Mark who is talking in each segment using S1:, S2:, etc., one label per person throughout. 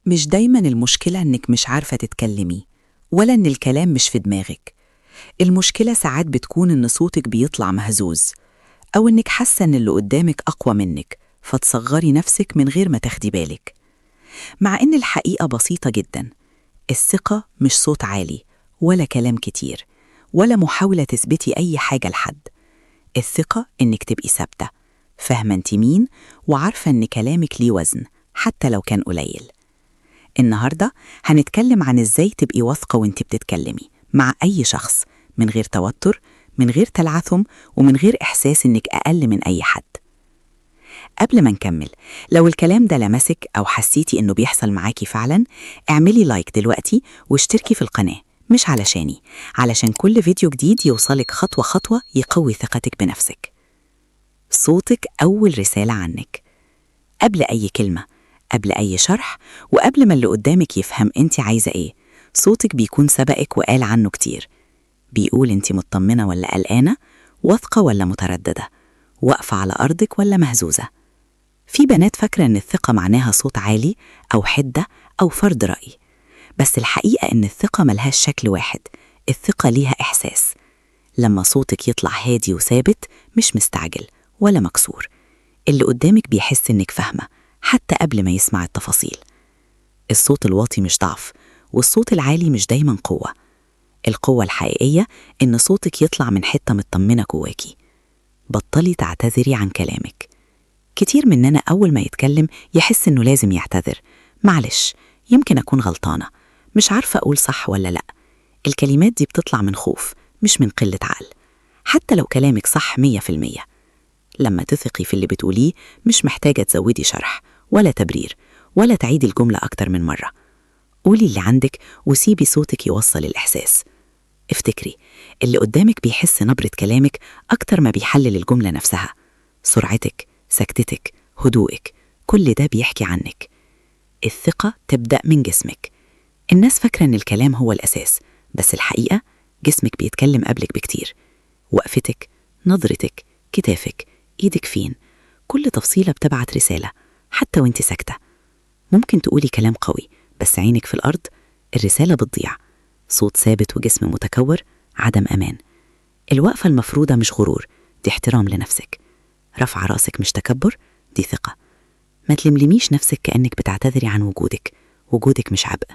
S1: مش دايما المشكلة إنك مش عارفة تتكلمي ولا إن الكلام مش في دماغك. المشكلة ساعات بتكون إن صوتك بيطلع مهزوز، أو إنك حاسة إن اللي قدامك أقوى منك فتصغري نفسك من غير ما تاخدي بالك. مع إن الحقيقة بسيطة جدا، الثقة مش صوت عالي ولا كلام كتير ولا محاولة تثبتي أي حاجة لحد. الثقة إنك تبقي ثابتة، فاهمة انت مين، وعارفة إن كلامك ليه وزن حتى لو كان قليل. النهاردة هنتكلم عن إزاي تبقي واثقة وانت بتتكلمي مع أي شخص من غير توتر، من غير تلعثم، ومن غير إحساس إنك أقل من أي حد. قبل ما نكمل، لو الكلام ده لمسك أو حسيتي إنه بيحصل معاكي فعلا، اعملي لايك دلوقتي واشتركي في القناة، مش علشاني، علشان كل فيديو جديد يوصلك خطوة خطوة يقوي ثقتك بنفسك. صوتك أول رسالة عنك. قبل أي كلمة، قبل أي شرح، وقبل ما اللي قدامك يفهم أنت عايزة إيه، صوتك بيكون سبقك وقال عنه كتير. بيقول أنت مطمنة ولا قلقانة، واثقة ولا مترددة، واقفة على أرضك ولا مهزوزة. في بنات فاكرة إن الثقة معناها صوت عالي أو حدة أو فرض رأي، بس الحقيقة إن الثقة ملهاش شكل واحد، الثقة ليها إحساس. لما صوتك يطلع هادي وثابت، مش مستعجل ولا مكسور، اللي قدامك بيحس إنك فاهمة حتى قبل ما يسمع التفاصيل. الصوت الواطي مش ضعف، والصوت العالي مش دايما قوة. القوة الحقيقية إن صوتك يطلع من حتة مطمنة جواكي. بطلي تعتذري عن كلامك. كتير مننا أول ما يتكلم يحس إنه لازم يعتذر، معلش يمكن أكون غلطانة، مش عارفة أقول صح ولا لأ. الكلمات دي بتطلع من خوف مش من قلة عقل، حتى لو كلامك صح 100%. لما تثقي في اللي بتقوليه، مش محتاجة تزودي شرح ولا تبرير ولا تعيدي الجملة أكتر من مرة. قولي اللي عندك وسيبي صوتك يوصل الإحساس. افتكري، اللي قدامك بيحس نبرة كلامك أكتر ما بيحلل الجملة نفسها. سرعتك، سكتتك، هدوءك، كل ده بيحكي عنك. الثقة تبدأ من جسمك. الناس فاكرة إن الكلام هو الأساس، بس الحقيقة جسمك بيتكلم قبلك بكتير. وقفتك، نظرتك، كتافك، إيدك فين، كل تفصيلة بتبعت رسالة حتى وانت ساكتة. ممكن تقولي كلام قوي بس عينك في الأرض، الرسالة بتضيع. صوت ثابت وجسم متكور، عدم أمان. الوقفة المفروضة مش غرور، دي احترام لنفسك. رفع راسك مش تكبر، دي ثقة. ما تلملميش نفسك كأنك بتعتذري عن وجودك، وجودك مش عبء.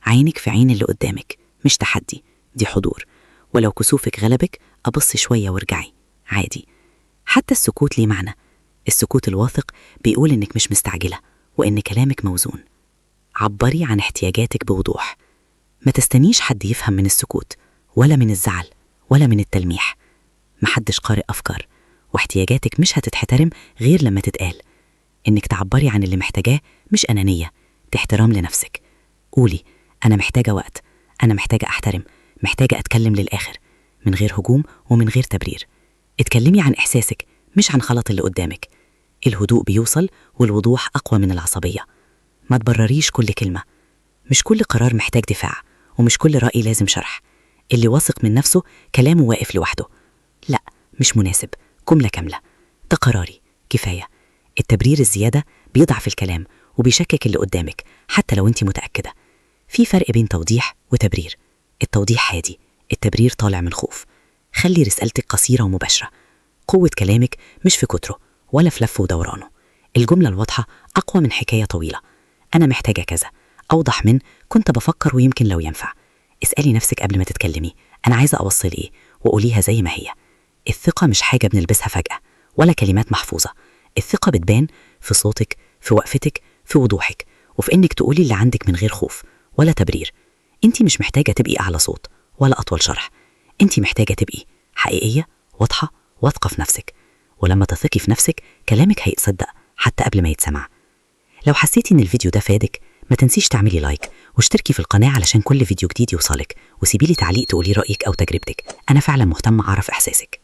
S1: عينك في عين اللي قدامك مش تحدي، دي حضور. ولو كسوفك غلبك، أبص شوية وارجعي، عادي. حتى السكوت ليه معنى. السكوت الواثق بيقول إنك مش مستعجلة وإن كلامك موزون. عبري عن احتياجاتك بوضوح. ما تستنيش حد يفهم من السكوت ولا من الزعل ولا من التلميح. محدش قارئ أفكار، واحتياجاتك مش هتتحترم غير لما تتقال. إنك تعبري عن اللي محتاجاه مش أنانية، دي احترام لنفسك. قولي أنا محتاجة وقت، أنا محتاجة أحترم، محتاجة أتكلم للآخر، من غير هجوم ومن غير تبرير. اتكلمي عن إحساسك مش عن خلط اللي قدامك. الهدوء بيوصل والوضوح أقوى من العصبية. ما تبرريش كل كلمة. مش كل قرار محتاج دفاع، ومش كل رأي لازم شرح. اللي واثق من نفسه كلامه واقف لوحده. لا، مش مناسب، جملة كاملة، ده قراري، كفاية. التبرير الزيادة بيضعف الكلام وبيشكك اللي قدامك حتى لو انت متأكدة. في فرق بين توضيح وتبرير. التوضيح هادي، التبرير طالع من خوف. خلي رسالتك قصيرة ومباشرة. قوة كلامك مش في كتره ولا في لف ودورانه. الجملة الواضحة أقوى من حكاية طويلة. أنا محتاجة كذا، أوضح من كنت بفكر ويمكن لو ينفع. اسألي نفسك قبل ما تتكلمي، أنا عايزة أوصل إيه، وقوليها زي ما هي. الثقة مش حاجة بنلبسها فجأة ولا كلمات محفوظة. الثقة بتبان في صوتك، في وقفتك، في وضوحك، وفي إنك تقولي اللي عندك من غير خوف ولا تبرير. أنت مش محتاجة تبقي أعلى صوت ولا أطول شرح. أنت محتاجة تبقي حقيقية، واضحة، واثقة في نفسك. ولما تثقي في نفسك، كلامك هيتصدق حتى قبل ما يتسمع. لو حسيتي إن الفيديو ده فادك، ما تنسيش تعملي لايك واشتركي في القناة علشان كل فيديو جديد يوصلك، وسيبيلي تعليق تقولي رأيك أو تجربتك. أنا فعلا مهتمة أعرف إحساسك.